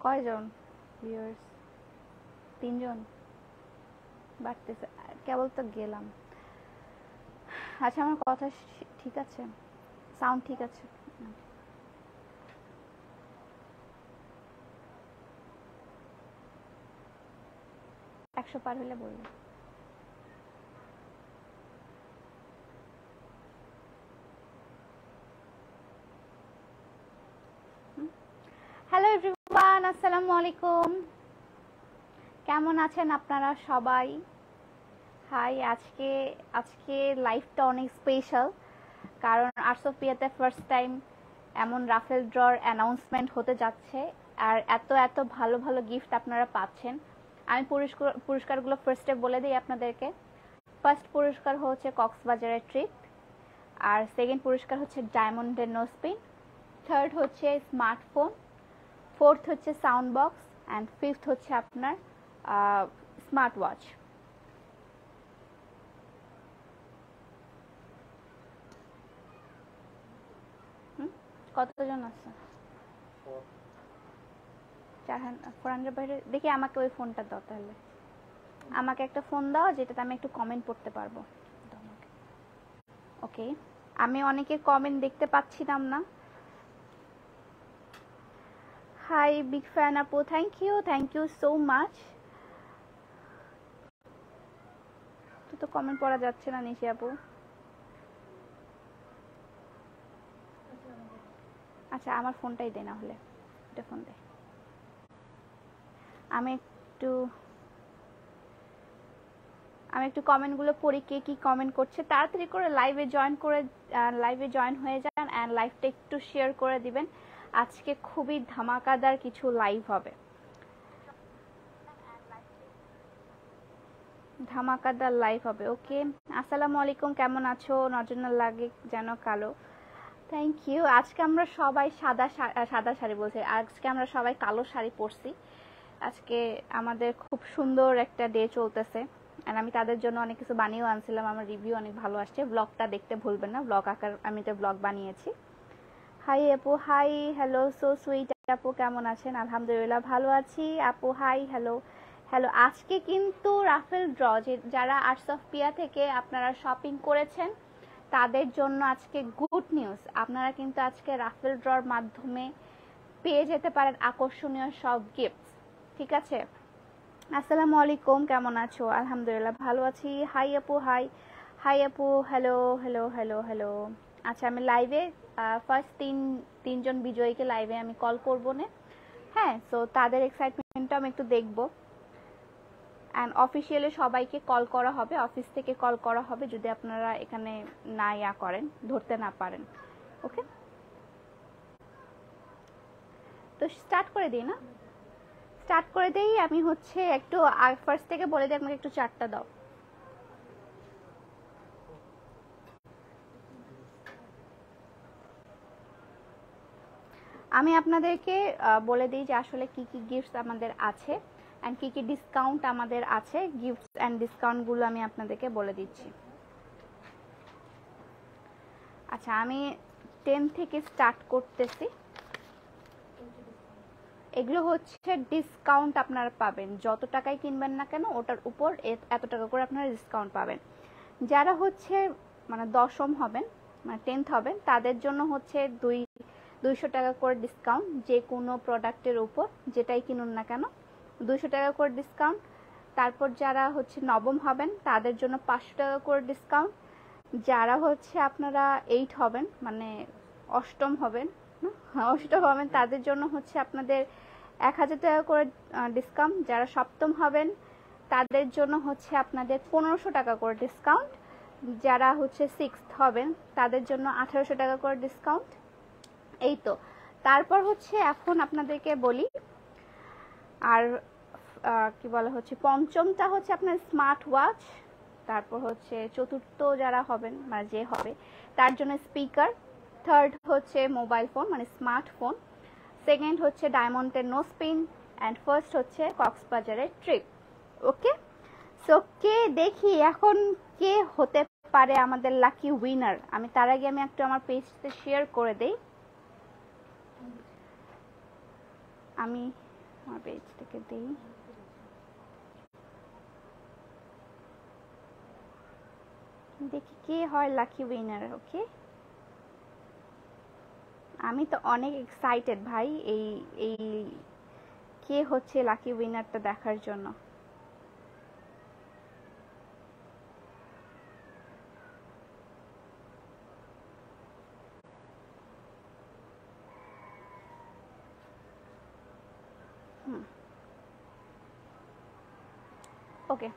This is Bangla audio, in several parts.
কয়জন ভিউয়ার্স? 3 জন বাড়তেছে, কেবল তো গেলাম। আচ্ছা, আমার কথা ঠিক আছে? সাউন্ড ঠিক আছে? 100 পার হলে বলবো। হ্যালো এভরিওয়ান, আসসালামু আলাইকুম। কেমন আছেন আপনারা সবাই? হাই। আজকে লাইভটা অনেক স্পেশাল, কারণ আর্টস অফ পিয়াতে ফার্স্ট টাইম এমন রাফেল ড্রর অ্যানাউন্সমেন্ট হতে যাচ্ছে, আর এত এত ভালো ভালো গিফট আপনারা পাচ্ছেন। আমি পুরস্কারগুলো ফার্স্টে বলে দিই আপনাদেরকে। ফার্স্ট পুরস্কার হচ্ছে কক্সবাজারের ট্রিপ, আর সেকেন্ড পুরস্কার হচ্ছে ডায়মন্ডের নোসপিন, থার্ড হচ্ছে স্মার্টফোন, ফোর্থ হচ্ছে সাউন্ড বক্স, অ্যান্ড ফিফথ হচ্ছে আপনার স্মার্ট ওয়াচ। কতজন আছে? 400 বাইরে। দেখি আমাকে ওই ফোনটা দাও, তাহলে আমাকে একটা ফোন দাও যেটাতে আমি একটু কমেন্ট পড়তে পারবো। ওকে, আমি অনেকের কমেন্ট দেখতে পাচ্ছিলাম না। হাই বিগ ফ্যান আপু, থ্যাংক ইউ সো মাচ। তো কমেন্ট পড়া যাচ্ছে না নিশি আপু। আচ্ছা, আমার ফোনটাই দে, না হলে এটা ফোন দে। আমি একটু কমেন্টগুলো পড়ি, কে কি কমেন্ট করছে। তাড়াতাড়ি করে লাইভে জয়েন হয়ে যান, অ্যান্ড লাইভটা একটু শেয়ার করে দিবেন। আজকে খুবই ধামাকাদার কিছু লাইভ হবে, ধামাকাদার লাইভ হবে। ওকে, আসসালামু আলাইকুম, কেমন আছো? নজর লাগে যেন কালো। Thank you. আজকে আমরা সবাই সাদা শাড়ি বলছি, আজকে আমরা সবাই কালো শাড়ি পরছি। আজকে আমাদের খুব সুন্দর একটা ডে চলতেছে, আর আমি তাদের জন্য অনেক কিছু বানিয়েও আনছিলাম। আমার রিভিউ অনেক ভালো আসছে। ব্লগটা দেখতে ভুলবেন না, ব্লগ আকার আমি তো ব্লগ বানিয়েছি। হাই আপু, হাই, হ্যালো, সো সুইট আপু, কেমন আছেন? আলহামদুলিল্লাহ ভালো আছি আপু। Hi, hello hello. আজকে কিন্তু রাফেল ড্র, যারা আর্টস অফ পিয়া থেকে আপনারা শপিং করেছেন তাদের জন্য আজকে গুড নিউজ। আপনারা কিন্তু আজকে রাফেল ড্রর মাধ্যমে পেয়ে যেতে পারেন আকর্ষণীয় সব গিফটস। ঠিক আছে? আসসালামু আলাইকুম, কেমন আছো? আলহামদুলিল্লাহ ভালো আছি। হাই আপু, হাই আপু, হ্যালো হ্যালো হ্যালো হ্যালো। আচ্ছা, আমি লাইভে ফার্স্ট তিনজন বিজয়ীকে লাইভে আমি কল করবো না। হ্যাঁ, সো তাদের এক্সাইটমেন্টটা আমি একটু দেখবো। অ্যান্ড অফিসিয়ালি সবাইকে কল করা হবে, অফিস থেকে কল করা হবে যদি আপনারা এখানে না করেন, ধরতে না পারেন। ওকে, তো স্টার্ট করে দিই না? স্টার্ট করে দেই। আমি হচ্ছে একটু ফার্স্ট থেকে বলে দিই, আমাকে একটু চারটা দাও। আমি আপনাদেরকে বলে দিই যে আসলে কি কি গিফটস আমাদের আছে, অ্যান্ড কি কি ডিসকাউন্ট আমাদের আছে। গিফটস অ্যান্ড ডিসকাউন্টগুলো আমি আপনাদেরকে বলে দিচ্ছি। আচ্ছা, আমি 10 থেকে স্টার্ট করতেছি। এগুলো হচ্ছে ডিসকাউন্ট আপনারা পাবেন, যত টাকায় কিনবেন না কেন ওটার উপর এত টাকা করে আপনারা ডিসকাউন্ট পাবেন। যারা হচ্ছে মানে দশম হবেন, মানে 10th হবেন, তাদের জন্য হচ্ছে 200 টাকা করে ডিসকাউন্ট, যে কোনো প্রোডাক্টের উপর যেটাই কিনুন না কেন 200 টাকা করে ডিসকাউন্ট। তারপর যারা হচ্ছে নবম হবেন তাদের জন্য 500 টাকা করে ডিসকাউন্ট। যারা হচ্ছে আপনারা 8 হবেন, মানে অষ্টম হবেন তাদের জন্য হচ্ছে আপনাদের 1000 টাকা করে ডিসকাউন্ট। যারা সপ্তম হবেন তাদের জন্য হচ্ছে আপনাদের 1500 টাকা করে ডিসকাউন্ট। যারা হচ্ছে 6th হবেন তাদের জন্য 1800 টাকা করে ডিসকাউন্ট। এই তো। তারপর হচ্ছে এখন আপনাদেরকে বলি, আর কি বলা হচ্ছে, পঞ্চমটা হচ্ছে আপনার স্মার্ট ওয়াচ। তারপর হচ্ছে চতুর্থ যারা হবেন, মানে যে হবে তার জন্য স্পিকার। থার্ড হচ্ছে মোবাইল ফোন, মানে স্মার্টফোন। সেকেন্ড হচ্ছে ডায়মন্ডের নোসপিন, অ্যান্ড ফার্স্ট হচ্ছে কক্সবাজারের ট্রিপ। ওকে, সো কে দেখি এখন কে হতে পারে আমাদের লাকি উইনার। আমি তার আগে একটু আমার পেজতে শেয়ার করে দেই। আমি আমার পেজ থেকে দিই। দেখি কে হয় লাকি উইনার। ওকে, আমি তো অনেক এক্সাইটেড ভাই এই এই কে হচ্ছে লাকি উইনারটা দেখার জন্য। ওকে,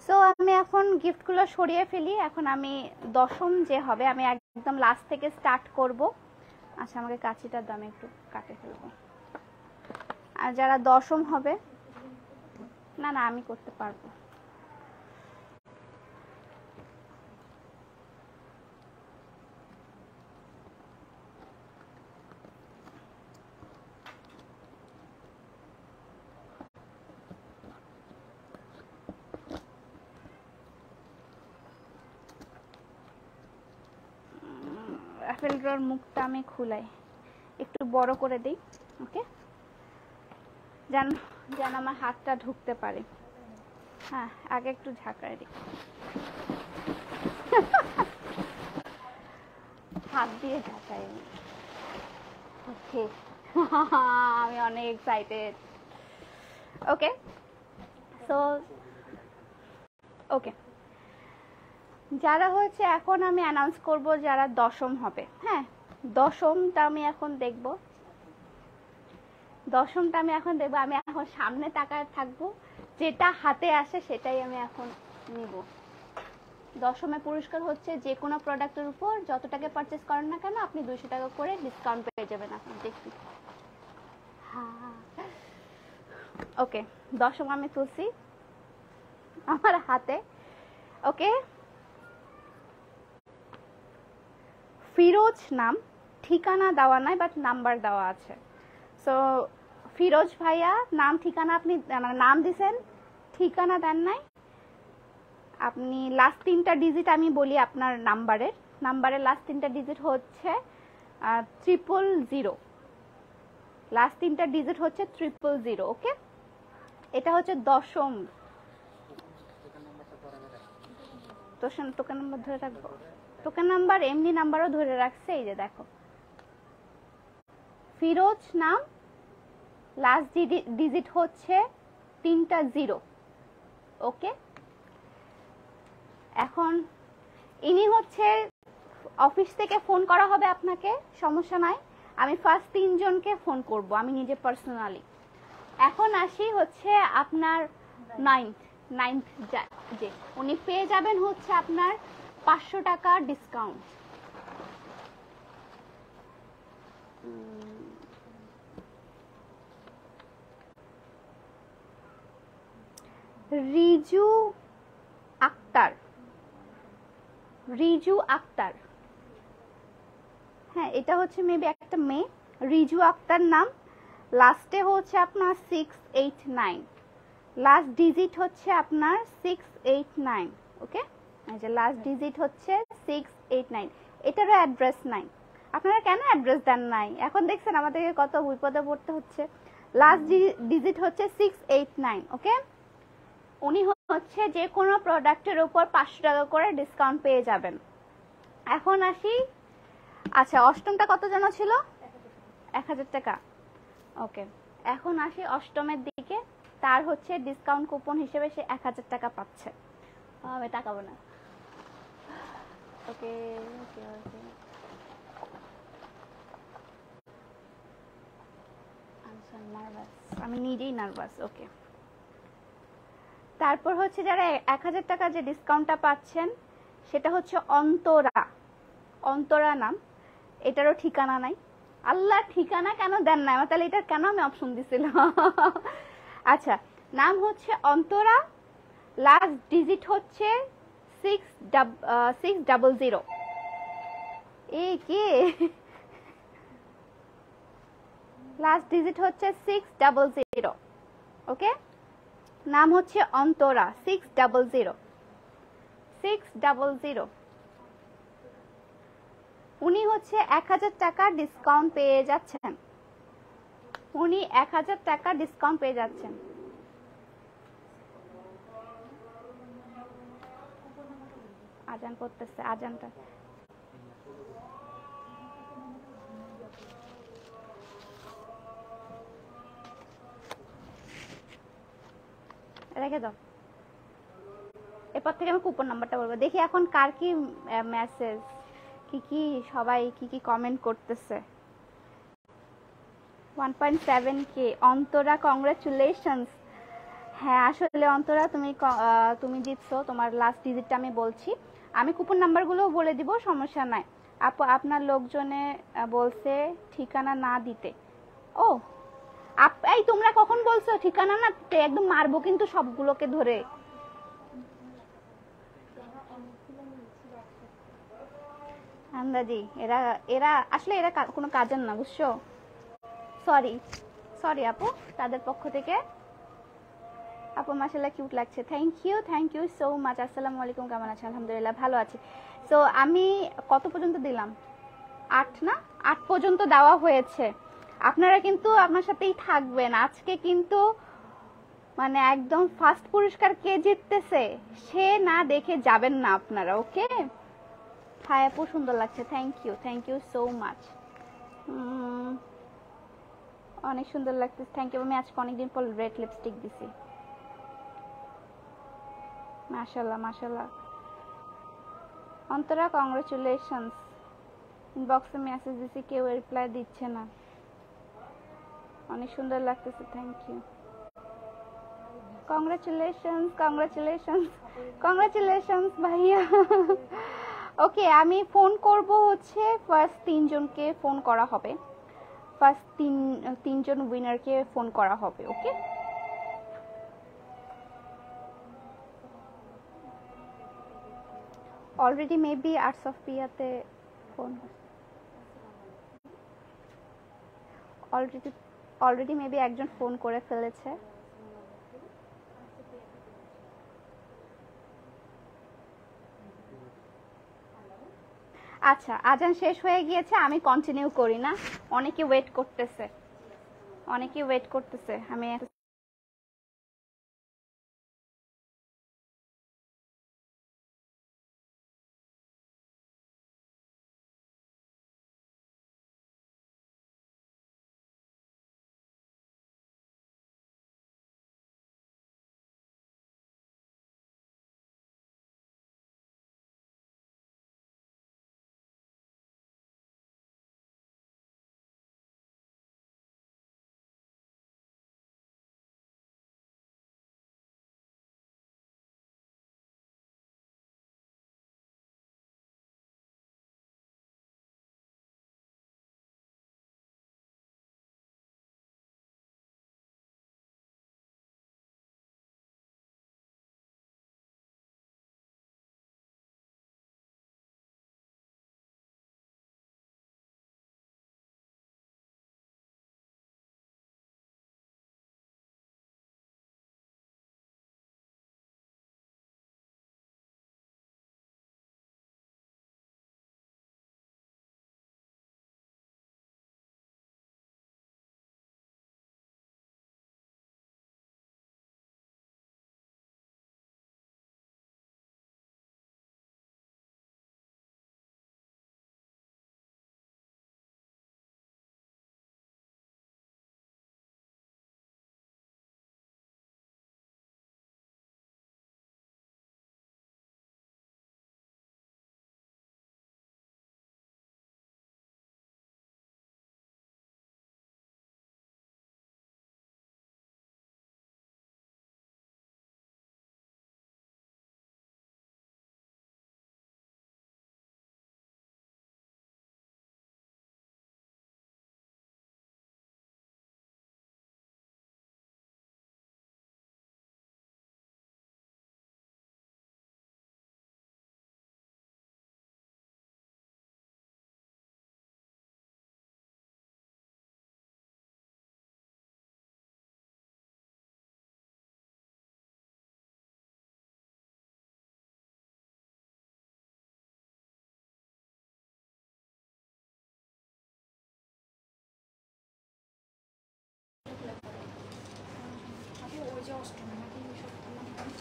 সো আমি এখন গিফটগুলো সরিয়ে ফেলি। এখন আমি দশম যে হবে আমি একদম লাস্ট থেকে স্টার্ট করব। আচ্ছা, আমাকে কাঁচিটার দামে একটু কাটে ফেলবো। আর যারা দশম হবে, না না আমি করতে পারবো। অ্যাপেল ড্রর মুখটা আমি খুলাই, একটু বড় করে দিই। ওকে, যেন যেন আমার হাতটা ঢুকতে পারে। হ্যাঁ, আগে একটু ঝাঁকায় দিই। হাত দিয়ে ঝাঁকাই। ওকে, আমি অনেক এক্সাইটেড। ওকে, সো ওকে, যারা হয়েছে এখন আমি অ্যানাউন্স করব যারা দশম হবে। হ্যাঁ, দশমটা আমি এখন দেখব। আমি এখন সামনে তাকায় থাকবো, যেটা হাতে আসে সেটাই আমি এখন নিব। দশমে পুরস্কার হচ্ছে যে কোনো প্রোডাক্টের উপর যত টাকা পারচেজ করেন না কেন আপনি 200 টাকা করে ডিসকাউন্ট পেয়ে যাবেন। এখন দেখি। ওকে, দশম আমি তুলছি আমার হাতে। ওকে, ফিরোজ নাম, ঠিকানা দেওয়া নাই বাট নাম্বার দেওয়া আছে। সো ফিরোজ ভাইয়া নাম ঠিকানা আপনি নাম দিছেন, ঠিকানা দেন নাই। আপনি লাস্ট 3টা ডিজিট আমি বলি আপনার নাম্বারের লাস্ট 3টা ডিজিট হচ্ছে 000। লাস্ট 3টা ডিজিট হচ্ছে 000। ওকে, এটা হচ্ছে দশম। টোকেন নাম্বার ধরে রাখবো। টোকেন নাম্বার এমনি নাম্বারও ধরে রাখছে, এই যে দেখো, ফিরোজ নাম, লাস্ট ডিজিট হচ্ছে 3টা 0। ওকে, এখন ইনি হচ্ছে অফিস থেকে ফোন করা হবে আপনাকে, সমস্যা নাই। আমি ফার্স্ট 3 জনকে ফোন করব আমি নিজে পার্সোনালি। এখন আসি হচ্ছে আপনার নাইন্থ যে উনি পেয়ে যাবেন হচ্ছে আপনার 500 টাকা ডিসকাউন্ট। রিজু আক্তার। হ্যাঁ, এটা হচ্ছে মেবি একটা মেয়ে। রিজু আক্তার নাম, লাস্টে হচ্ছে আপনার 689, লাস্ট ডিজিট হচ্ছে আপনার 689। ওকে, এই যে লাস্ট ডিজিট হচ্ছে 689। এটারও অ্যাড্রেস নাই। আপনারা কেন অ্যাড্রেস দেন নাই? এখন দেখছেন আমাদেরকে কত বিপদে পড়তে হচ্ছে। লাস্ট ডিজিট হচ্ছে 689। ওকে, উনি হচ্ছে যে কোনো প্রোডাক্টের উপর 500 টাকা করে ডিসকাউন্ট পেয়ে যাবেন। এখন আসি, আচ্ছা অষ্টমটা কত যেন ছিল? 1000 টাকা। ওকে, এখন আসি অষ্টমের দিকে। তার হচ্ছে ডিসকাউন্ট কুপন হিসেবে সে 1000 টাকা পাচ্ছে। আমি তাকাবো না। ওকে ওকে ওকে, আমি নিজেই নার্ভাস। ওকে, তারপর হচ্ছে যারা 1000 টাকা যে ডিসকাউন্টটা পাচ্ছেন সেটা হচ্ছে অন্তরা নাম। এটারও ঠিকানা নাই। আল্লাহ, ঠিকানা কেন দেন না? তাহলে এটা কেন আমি অপশন দিছিলাম? আচ্ছা, নাম হচ্ছে অন্তরা, লাস্ট ডিজিট হচ্ছে 600। এ কে? লাস্ট ডিজিট হচ্ছে 600। ওকে, নাম হচ্ছে অন্তরা, 600। উনি হচ্ছে 1000 টাকা ডিসকাউন্ট পেয়ে যাচ্ছেন, উনি 1000 টাকা ডিসকাউন্ট পেয়ে যাচ্ছেন। আজান করতেছে, আজানটা রেখে দাও। এরপর থেকে আমি কুপন নাম্বারটা বলবো। দেখি এখন কার কি মেসেজ, কি সবাই কি কমেন্ট করতেছে। 1.7K Antara, congratulations. হ্যাঁ আসলে অন্তরা তুমি জিতছো, তোমার লাস্ট ডিজিটটা আমি বলছি, আমি কুপন নাম্বারগুলো বলে দিব, সমস্যা নাই। আপু আপনার লোকজনে বলছে ঠিকানা না দিতে। ও এই তোমরা কখন বলছো ঠিকানা না, একদম মারবো কিন্তু সবগুলোকে ধরে। আন্দাজি এরা এরা আসলে এরা কোনো কাজের না, বুঝছো। সরি সরি আপু, তাদের পক্ষ থেকে। আপু মাশাআল্লাহ কিউট লাগছে, থ্যাংক ইউ সো মাচ। আসসালামু আলাইকুম, কেমন আছেন? আলহামদুলিল্লাহ ভালো আছি। সো আমি কত পর্যন্ত দিলাম? 8 না, 8 পর্যন্ত দেওয়া হয়েছে। আপনারা কিন্তু আমার সাথেই থাকবেন আজকে, কিন্তু মানে একদম ফার্স্ট পুরস্কার কে জিততেছে সে না দেখে যাবেন না আপনারা, ওকে। হাই আপু সুন্দর লাগছে, থ্যাংক ইউ সো মাচ। অনেক সুন্দর লাগছে, থ্যাংক ইউ। আমি আজকে অনেকদিন পর রেড লিপস্টিক দিছি, মাশাআল্লাহ। অন্তরা কংগ্রাচুলেশনস। ইনবক্সে মেসেজ দিছি, কেউ রিপ্লাই দিচ্ছে না। অনেক সুন্দর লাগতেছে, থ্যাংক ইউ। কংগ্রাচুলেশনস ভাইয়া। ওকে আমি ফোন করব হচ্ছে ফার্স্ট 3 জনকে ফোন করা হবে, ফার্স্ট তিনজন উইনারকে ফোন করা হবে, ওকে। অলরেডি মেবি আর্টস অফ পিয়াতে ফোন, অলরেডি মেবি একজন ফোন করে ফেলেছে। আচ্ছা আজান শেষ হয়ে গিয়েছে, আমি কন্টিনিউ করি না, অনেকে ওয়েট করতেছে, আমি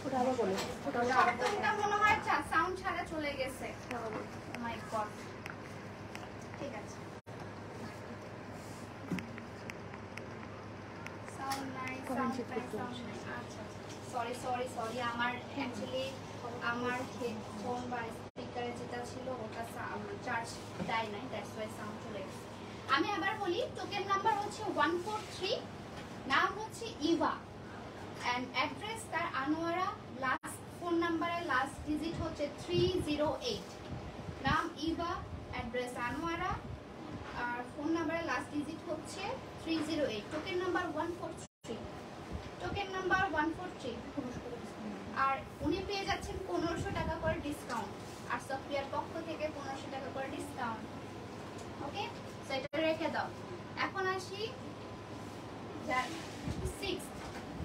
ওটা আবার বলো, ওটা মনে হয় সাউন্ড ছাড়া চলে গেছে। মাই গড, ঠিক আছে, সাউন্ড নাই, সাউন্ড নাই, সাউন্ড নাই। আচ্ছা সরি সরি সরি, আমার অ্যাকচুয়ালি আমার হেডফোন বা স্পিকারে যেটা ছিল ওটা চার্জ দেয় নাই, দ্যাটস ওয়াই সাউন্ড চলে গেছে। আমি আবার বলি, টোকেন নাম্বার হচ্ছে 143, নাম হচ্ছে ইভা, অ্যান্ড অ্যাড্রেস তার আনোয়ারা, লাস্ট ফোন নাম্বারের লাস্ট ডিজিট হচ্ছে 308। নাম ইভা, অ্যাড্রেস আনোয়ারা, আর ফোন নাম্বারের লাস্ট ডিজিট হচ্ছে 308। Token number 143, token number 143। আর উনি পেয়ে যাচ্ছেন 1500 টাকা করে ডিসকাউন্ট, আর সফটওয়্যার পক্ষ থেকে 1500 টাকা করে ডিসকাউন্ট। ওকে, সো এটা রেখে দাও। এখন আসি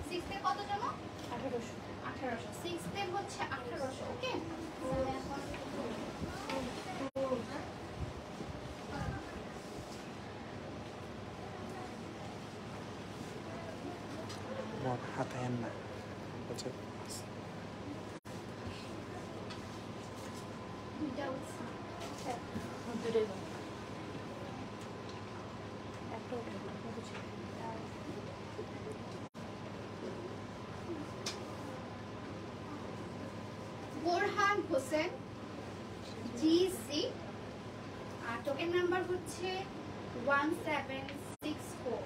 6 এর কত জানো? 1800। 6 এর হচ্ছে 1800। ওকে, এখন hatain na. What's it? Borhan Hossain জিসি, আর টোকেন নাম্বার হচ্ছে 1764,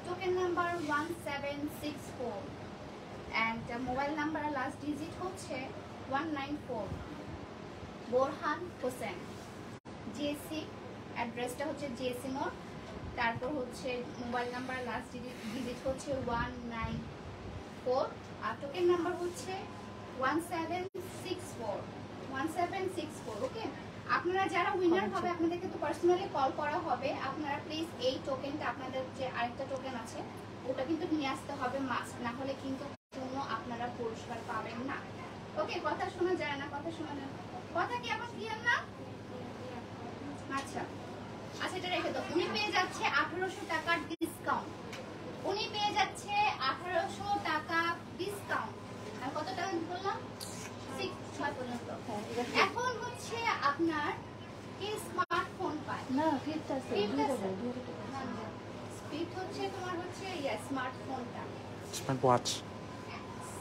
token number 1764, and mobile number last digit হচ্ছে 194। বোরহান হোসেন জিএসসি, অ্যাড্রেসটা হচ্ছে জিএসসি মোড়, তারপর হচ্ছে মোবাইল নাম্বার লাস্ট ডিজিট হচ্ছে 194, আর টোকেন নাম্বার হচ্ছে 1764। ওকে, আপনারা যারা উইনার হবে আপনাদেরকে তো পার্সোনালি কল করা হবে। আপনারা প্লিজ এই টোকেনটা, আপনাদের যে আরেকটা টোকেন আছে ওটা কিন্তু নিয়ে আসতে হবে মাস্ট, না হলে কিন্তু কোনো আপনারা পুরস্কার পাবেন না। ওকে, কথা শোনা যায় না, কথা শোনা যায়, কথা কি এখন ক্লিয়ার না? আচ্ছা আচ্ছা, এটা রেখে দাও। উনি পেয়ে যাচ্ছে 1800 টাকার ডিসকাউন্ট, উনি পেয়ে যাচ্ছে 1800 টাকা ডিসকাউন্ট। আর কত টাকা বললাম? 6 পর্যন্ত। এখন হচ্ছে আপনার কি স্মার্টফোন পায় না, ফিফট আছে, স্পিড হচ্ছে তোমার হচ্ছে স্মার্টফোনটা, স্মার্ট ওয়াচ,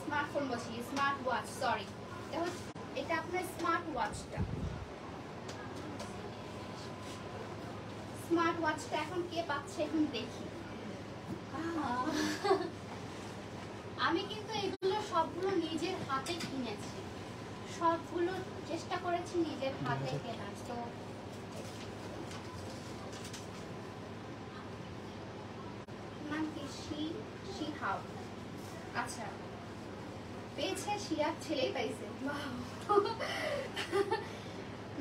স্মার্টফোন বলছি, স্মার্ট ওয়াচ, সরি, এটা আপনার স্মার্ট ওয়াচটা। স্মার্ট ওয়াচটা এখন কে পাচ্ছে এখন দেখি। আমি কিন্তু এগুলো সবগুলো নিজের হাতে কিনেছি, সবগুলো চেষ্টা করেছি নিজের হাতে কেনার। তো নাম কি? শিহাব। আচ্ছা, পেয়েছে শিহাব, ছেলেই পাইছে।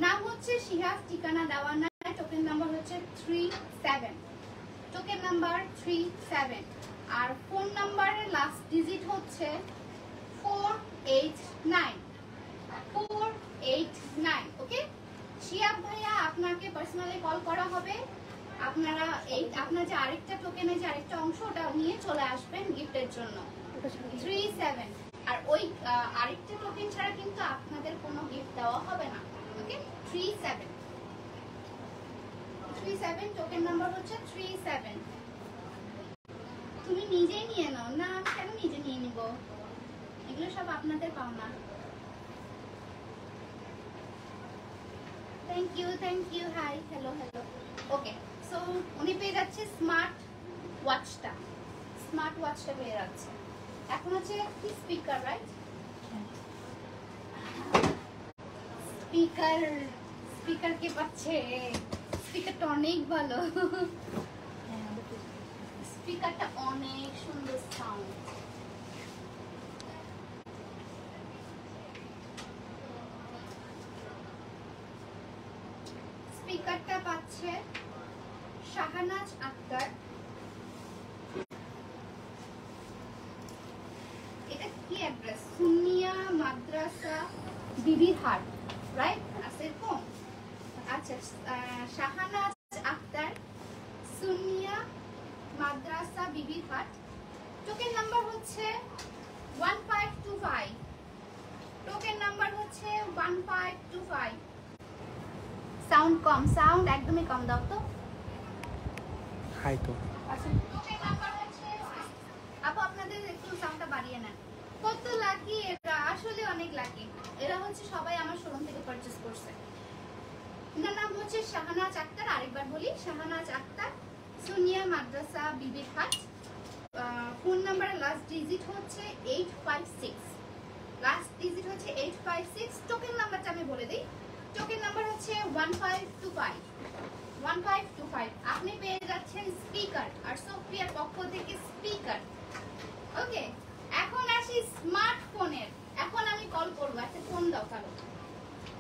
নাম হচ্ছে শিহাব, ঠিকানা দেওয়া নাই, টোকেন নাম্বার হচ্ছে 37, টোকেন নাম্বার 37, আর ফোন নাম্বারের লাস্ট ডিজিট হচ্ছে 489। ওকে, শিয়াব ভাইয়া আপনাকে পার্সোনালি কল করা হবে। আপনারা আপনার যে আরেকটা টোকেনের যে আরেকটা অংশ ওটা নিয়ে চলে আসবেন গিফটের জন্য। 37, আর ওই আরেকটা টোকেন ছাড়া কিন্তু আপনাদের কোনো গিফট দেওয়া হবে না। ওকে, 37 টোকেন নাম্বার হচ্ছে 37। তুমি নিজেই নিয়ে নাও না, আমি কেন নিজে নিয়ে নিব? এগুলো সব আপনাদের পাওনা। Thank you, hi, hello. Okay, so উনি পেয়ে যাচ্ছে স্মার্ট ওয়াচটা পেয়ে যাচ্ছে। এখন হচ্ছে কি স্পিকার, রাইট? স্পিকার কে পাচ্ছে? স্পিকারটা অনেক ভালো, স্পিকারটা অনেক সুন্দর সাউন্ড। স্পিকারটা পাচ্ছে শাহানাজ আক্তার। এটা কি অ্যাড্রেস? সুনিয়া মাদ্রাসা বিবিরহাট, রাইট? আছে কোন? আচ্ছা, শাহানাজ আক্তার, সুনিয়া মাদ্রাসা বিবিরহাট, টোকেন নাম্বার হচ্ছে 1525 টোকেন নাম্বার হচ্ছে 1525। সাউন্ড কম, সাউন্ড একদমই কম দাও তো। হাই তো আচ্ছা টোকেন নাম্বার হচ্ছে, আপু আপনাদের একটু সাউন্ডটা বাড়িয়ে নেন। কত লাকি এরা, আসলে অনেক লাকি। এরা হচ্ছে সবাই আমার শোরুম থেকে পারচেজ করছে। এনার নাম হচ্ছে শাহানাজ আক্তার, আরেকবার বলি শাহানাজ আক্তার, সুনিয়া মাদ্রাসা বিবিঘাট। ফোন নাম্বারের লাস্ট ডিজিট হচ্ছে 856, লাস্ট ডিজিট হচ্ছে 856। টোকেন নাম্বারটা আমি বলে দিই, টোকেন নাম্বার হচ্ছে 1525 1525। আপনি পেয়ে যাচ্ছেন স্পিকার, আর সোফিয়ার পক্ষ থেকে স্পিকার। ওকে, এখন আসি স্মার্টফোনের। এখন আমি কল করবো, একটা ফোন দাও কারো,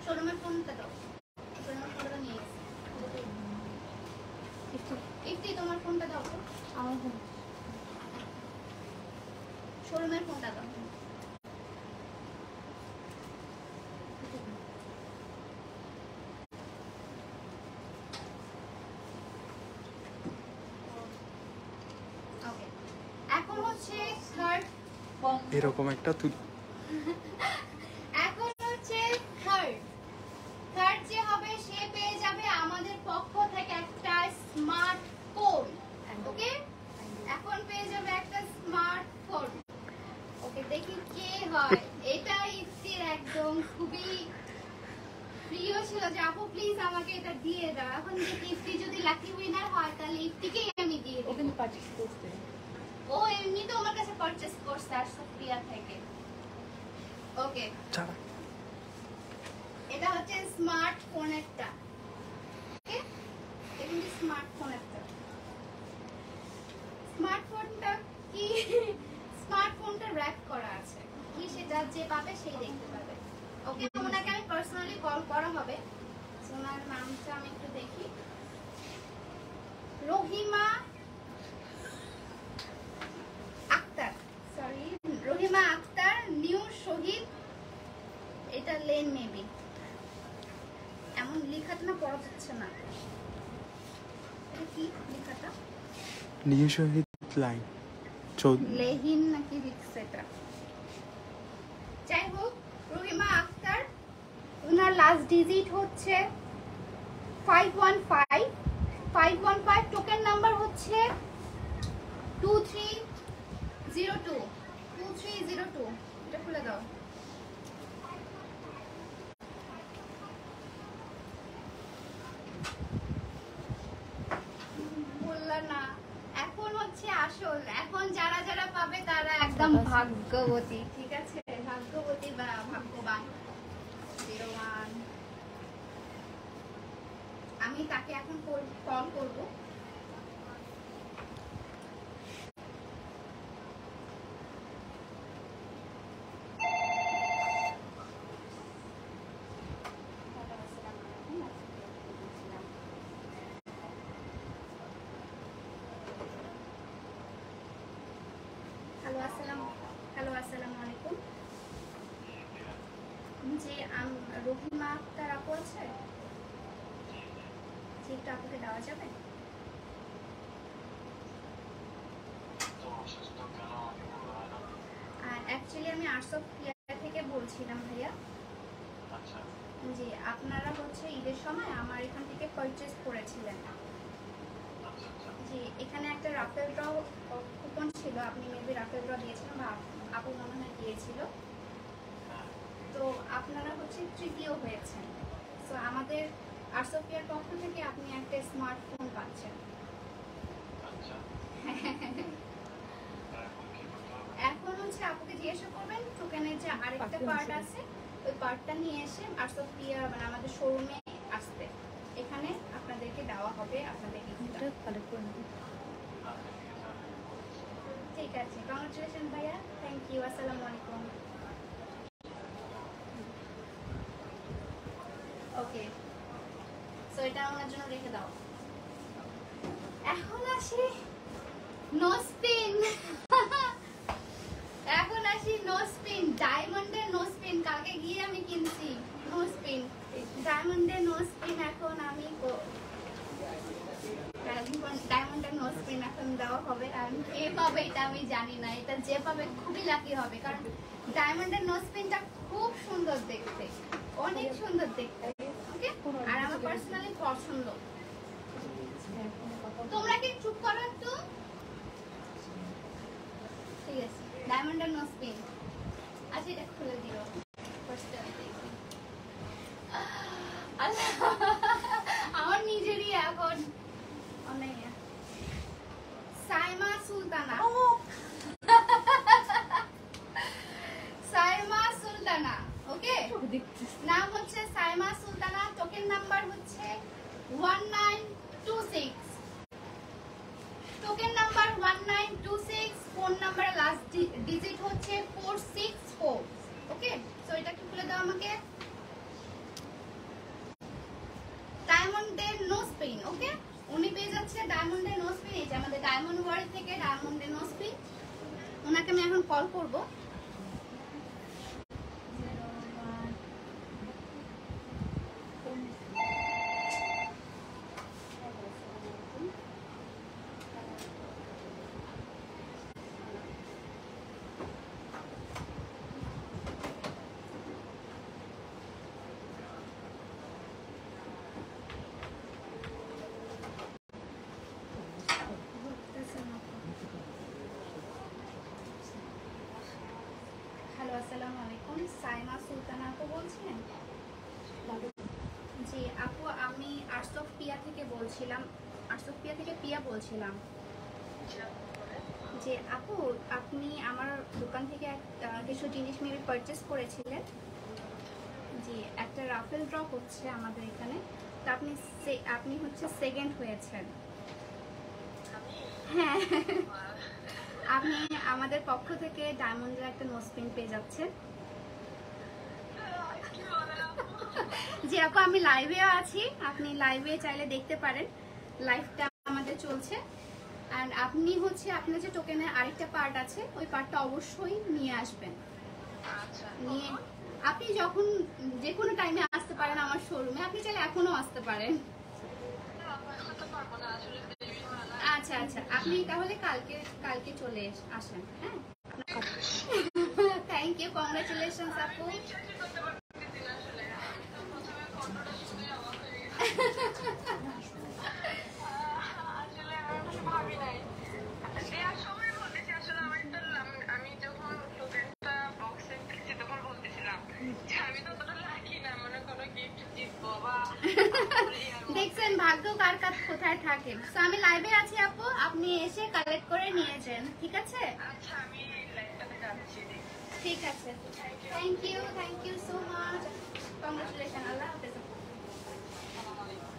শোরুমের ফোনটা দাও। শোরুমের ফোনটা নিয়ে গেছে ইফতি, তোমার ফোনটা দাও তো। আমার ফোন, শোরুমের ফোনটা দাও। ওকে, এখন হচ্ছে থার্ড, এরকম একটা তুই এখন হচ্ছে থার্ড যে হবে সে পেয়ে যাবে আমাদের পক্ষ থেকে একটা স্মার্টফোন। ওকে, এখন পেয়ে যাবে একটা স্মার্টফোন। ওকে, দেখি কে হয়। এটা ইফতির একদম খুবই প্রিয় ছিল যে আপু প্লিজ আমাকে এটা দিয়ে দাও। এখন দেখি ইফতি যদি লাকি উইনার হয় তাহলে ইফতিকেই আমি দিয়ে দেব। ওখানে পারচেজ করতে ও এমনি তো আমার কাছে পারচেজ করছে আর সুপ্রিয়া থেকে। ওকে, ছাড়া এটা হচ্ছে স্মার্টফোনেরটা। ওকে, দেখুন স্মার্টফোনেরটা। স্মার্টফোনটা কি, স্মার্টফোনটা র‍্যাপ করা আছে কি, সেটা যে পাবে সেই দেখতে পাবে। ওকে, ওনাকে আমি পার্সোনালি কল করা হবে। ওনার নামটা আমি একটু দেখি, রহিমা আক্তার, সরি রহিমা আক্তার, নিউ শহীদ, এটা লেন মেবি, এমন লেখাটা না পড়া যাচ্ছে না। এটা কি লেখাটা, নিউ শহীদ লাইন লেহিন নাকি লিখছে এটা। যাই হোক, রহিমা আক্তার, ওনার লাস্ট ডিজিট হচ্ছে 515 টোকেন নাম্বার হচ্ছে 2302। এটা খুলে দাও। বললা না, এখন হচ্ছে আসল। এখন যারা যারা পাবে তারা একদম ভাগ্যবতী, ঠিক আছে, ভাগ্যবতী বা ভাগ্যবান। 01, আমি তাকে এখন কল করব। হ্যালো, আসসালামু আলাইকুম। জি, রহিমা আক্তার আপু আছে? জি, একটু আপুকে দেওয়া যাবে? আর অ্যাকচুয়ালি আমি আর্টস অফ ক্রিয়া থেকে বলছিলাম ভাইয়া। জি, আপনারা হচ্ছে ঈদের সময় আমার এখান থেকে পারচেজ করেছিলেন। জি, এখানে একটা রাফেল ড্র কুপন ছিল, আপনি মেবি রাফেল ড্র দিয়েছিলেন বা আপু মনে হয় দিয়েছিল। তো আপনারা হচ্ছে তৃতীয় হয়েছেন। সো আমাদের আর্টসোফিয়ার পক্ষ থেকে আপনি একটা স্মার্টফোন পাচ্ছেন। এখন হচ্ছে আপুকে জিজ্ঞাসা করবেন টোকেনের যে আরেকটা পার্ট আছে, ওই পার্টটা নিয়ে এসে আর্টসোফিয়া মানে আমাদের শোরুমে আসতে, এখানে আপনাদেরকে দেওয়া হবে আপনাদের গিফটটা। কালেক্ট করে নেব। ঠিক আছে, কংগ্রাচুলেশন ভাইয়া, থ্যাংক ইউ, আসসালামু আলাইকুম। ওকে, সো এটা আমার জন্য রেখে দাও। এখন আসি নো স্পিন। এখন আসি নো স্পিন, ডায়মন্ডের নো স্পিন। কালকে গিয়ে আমি কিনছি নো স্পিন, ডায়মন্ডের নো স্পিন। এখন আমি ডায়মন্ডের নোজ পিন এখন দেওয়া হবে, আর কে পাবে এটা আমি জানি না, এটা যে পাবে খুবই লাকি হবে, কারণ ডায়মন্ডের নোজ পিনটা খুব সুন্দর দেখতে, অনেক সুন্দর দেখতে। ওকে, আর আমার পার্সোনালি পছন্দ। তোমরা কি চুপ করো একটু? ঠিক আছে, ডায়মন্ডের নোজ পিন। আচ্ছা, এটা খুলে দিও। আল্লাহ, আমার নিজেরই এখন অনেক। সাইমা সুলতানা, সাইমা সুলতানা, ওকে, নাম হচ্ছে সাইমা সুলতানা, টোকেন নাম্বার হচ্ছে 1926, token number 1926, phone number last digit হচ্ছে 464। ওকে, সো এটা একটু খুলে দাও আমাকে। ডায়মন্ডের নোজ পিন, ওকে, উনি পেয়ে যাচ্ছে ডায়মন্ডের নোজ পিন। এই যে আমাদের ডায়মন্ড ওয়ার্ল্ড থেকে ডায়মন্ডের নোজ পিন। ওনাকে আমি এখন কল করব। হ্যালো, আসসালামু আলাইকুম, সাইমা সুলতানা আপু বলছেন? জি আপু, আমি আর্টস পিয়া থেকে বলছিলাম, আর্টস পিয়া থেকে পিয়া বলছিলাম। যে আপু, আপনি আমার দোকান থেকে কিছু জিনিস মেবি পারচেস করেছিলেন। জি, একটা রাফেল ড্র হচ্ছে আমাদের এখানে, তো আপনি হচ্ছে সেকেন্ড হয়েছেন। হ্যাঁ, আপনি আমাদের পক্ষ থেকে ডায়মন্ডের একটা নোজ পিন পেয়ে যাচ্ছেন। জি আপু, আমি লাইভেও আছি, আপনি লাইভে চাইলে দেখতে পারেন, লাইভটা আমাদের চলছে। আর আপনি হচ্ছে আপনার যে টোকেনের আরেকটা পার্ট আছে, ওই পার্টটা অবশ্যই নিয়ে আসবেন। নিয়ে আপনি যখন যে কোনো টাইমে আসতে পারেন আমার শোরুমে, আপনি চাইলে এখনো আসতে পারেন। আচ্ছা আচ্ছা, আপনি তাহলে কালকে চলে আসেন। হ্যাঁ, থ্যাংক ইউ, কংগ্রাচুলেশনস আপু। দেখছেন ভাগ্য কার কাছে কোথায় থাকে। তো আমি লাইভে আছি আপু, আপনি এসে কালেক্ট করে নিয়ে যান, ঠিক আছে? ঠিক আছে, thank you so much, congratulation, আল্লাহ হাফেজ।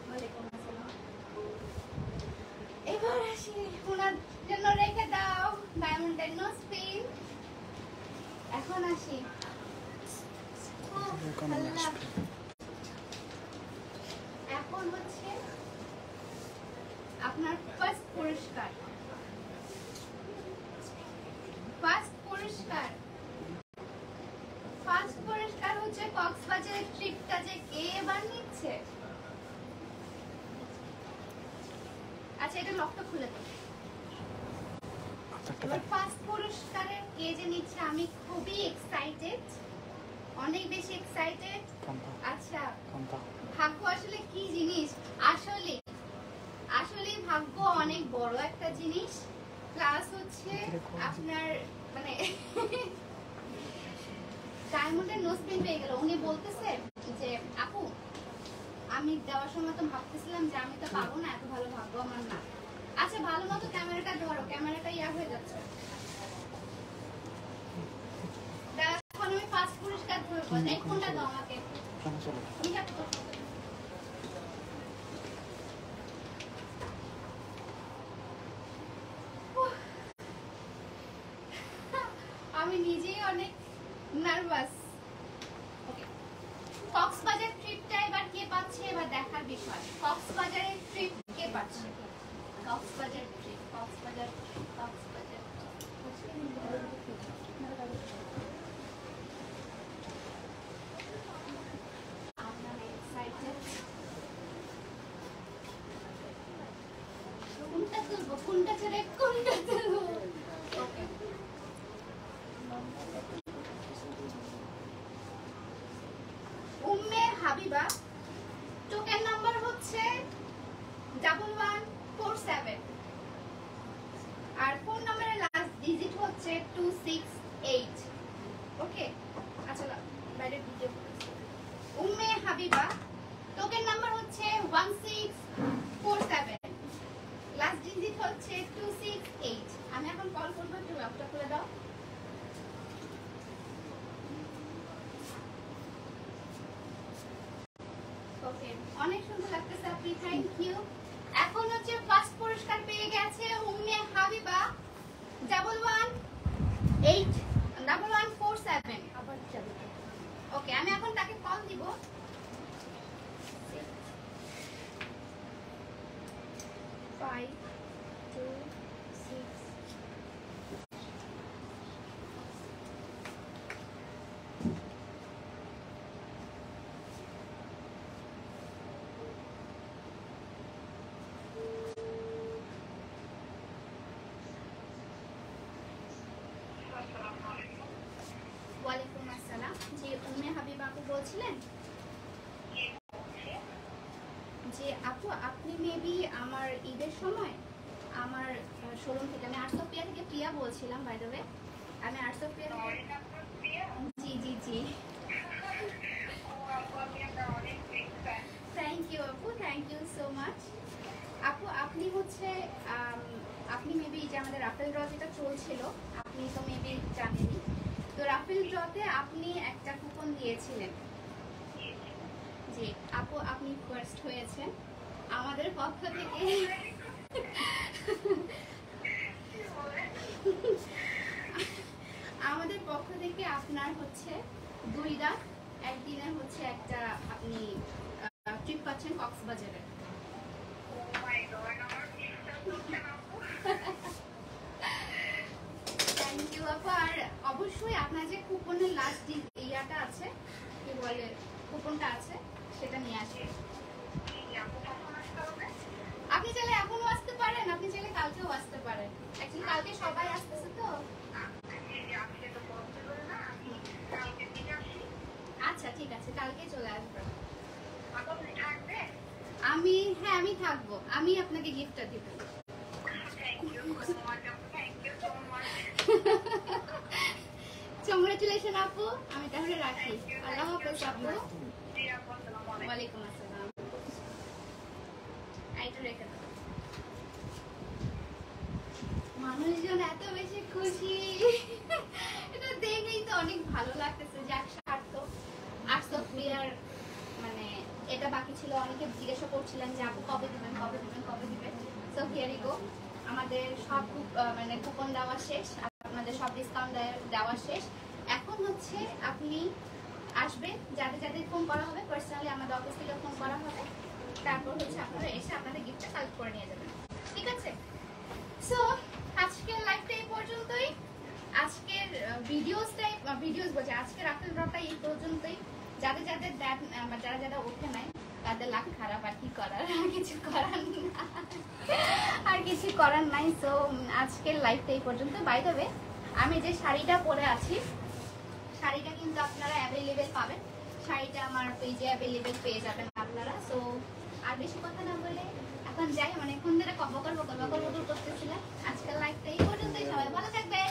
ওয়ালাইকুম আসসালাম। এবার আসি, ওনার জন্য রেখে দাও ডায়মন্ডের নোজ পিন। এখন আসি, এখন হচ্ছে আপনার ফার্স্ট পুরস্কার। ফার্স্ট পুরস্কার হচ্ছে কক্সবাজারের ট্রিপটা যে কে এবার নিচ্ছে। আচ্ছা, এটা লকটা খুলে দাও। এবার ফার্স্ট পুরস্কারের কে যে নিচ্ছে, আমি খুবই এক্সাইটেড, অনেক বেশি এক্সাইটেড। আচ্ছা, ভাগ্য আসলে কি জিনিস, আসলে ভাগ্য অনেক বড় একটা জিনিস। প্লাস হচ্ছে আপনার মানে ডায়মন্ডের নোজ পিন পেয়ে গেল। উনি বলতেছে যে আপু, আমি দেওয়ার সময় তো ভাবতেছিলাম যে আমি তো পাবো না, এত ভালো ভাগ্য আমার না। আচ্ছা, ভালো মতো ক্যামেরাটা ধরো, ক্যামেরাটা ইয়া হয়ে যাচ্ছে। এখন আমি ফার্স্ট পুরস্কার ধরবো, এই ফোনটা দাও আমাকে। আমি নিজেই অনেক নার্ভাস। কক্সবাজার ট্রিপটা এবার কে পাচ্ছে, এবার দেখার বিষয়। কক্সবাজারের ট্রিপ কে পাচ্ছে? কক্সবাজার ট্রিপ, কক্সবাজার। আপনারা এক্সাইটেড? তুলবো, কোনটা ছেড়ে কোনটা তুলবো। ওকে, উম্মে হাবিবা, টোকেন নাম্বার হচ্ছে 1147 আর ফোন নাম্বারের লাস্ট ডিজিট হচ্ছে 268। ওকে, আচ্ছা বাইরে video. Umme Habiba, token number হচ্ছে 1647, লাস্ট ডিজিট হচ্ছে 268। আমি এখন কল করবো, একটু ল্যাপটপ খুলে দাও। ওকে, অনেক সুন্দর লাগতেছে আপনি, থ্যাংক ইউ। এখন হচ্ছে ফার্স্ট পুরস্কার পেয়ে গেছে উম্মে হাবিবা 1147। ওকে, আমি এখন তাকে কল দিব। ওয়ালাইকুম আসসালাম। জি, উম্মে হাবিবা আপু বলছিলেন? যে আপু, আপনি মেবি আমার ঈদের সময় আমার শোরুম থেকে, আমি আর্টস অফ প্রিয়া থেকে প্রিয়া বলছিলাম, বাই দ্য ওয়ে আমি আর্টস অফ প্রিয়া থেকে। জি জি জি, থ্যাংক ইউ আপু, থ্যাংক ইউ সো মাচ। আপু আপনি হচ্ছে আপনি মেবি যে আমাদের রাফেল ড্র যেটা চলছিল, আপনি তো মেবি জানেনই, তো রাফেল ড্রতে আপনি একটা কুপন দিয়েছিলেন। জি আপু, আপনি ফার্স্ট হয়েছেন আমাদের পক্ষ থেকে। আমাদের পক্ষ থেকে আপনার হচ্ছে 2 রাত একদিনের হচ্ছে একটা আপনি ট্রিপ পাচ্ছেন কক্সবাজারে। থ্যাংক ইউ আপু। আর অবশ্যই আপনার যে কুপনের লাস্ট ইয়াটা আছে, কি বলে কুপনটা আছে, সেটা নিয়ে আসবেন। আপনি চাইলে এখনো আসতে পারেন, আপনি চাইলে কালকেও আসতে পারেন। অ্যাকচুয়ালি কালকে সবাই আসতেছে তো। আচ্ছা ঠিক আছে, কালকে চলে আসবেন। আমি থাকবো, আমি আপনাকে গিফটটা দিব। কংগ্রাচুলেশন আপু, আমি তাহলে রাখি। আল্লাহ হাফেজ আপু। ওয়ালাইকুম আসসালাম। আইটা রেখে দাও। মানুষজন এত বেশি খুশি, এটা দেখেই তো অনেক ভালো লাগতেছে। যাক, সার্থক আর্টস অফ প্রিয়ার মানে এটা বাকি ছিল। অনেকে জিজ্ঞাসা করছিলেন যে আপু কবে দিবেন, কবে দিবেন, কবে দিবেন। সো হিয়ার ইউ গো, আমাদের সব মানে কুপন দেওয়া শেষ, আপনাদের সব ডিসকাউন্ট দেওয়া শেষ। এখন হচ্ছে আপনি আসবেন, যাদের যাদের ফোন করা হবে পার্সোনালি আমাদের অফিস থেকে ফোন করা হবে, তারপর হচ্ছে আপনারা এসে আপনাদের গিফটটা কালেক্ট করে নিয়ে যাবেন, ঠিক আছে? সো আজকের লাইভটা এই পর্যন্তই। আজকের ভিডিওস বলছে আজকের রাফেল ড্রটা এই পর্যন্তই। যারা যারা ওঠে নাই তাদের লাখ খারাপ, আর কি করার, আর কিছু করার নাই। সো আজকের লাইভটা এই পর্যন্ত। বাই দ্য ওয়ে, আমি যে শাড়িটা পরে আছি, শাড়িটা কিন্তু আপনারা অ্যাভেলেবেল পাবেন। শাড়িটা আমার পেজে অ্যাভেলেবেল পেয়ে যাবেন আপনারা। সো আর বেশি কথা না বলে এখন যাই, মানে এখন ধরে বকর করতেছিলাম। আজকের লাইভটা এই পর্যন্তই। সবাই ভালো থাকবেন।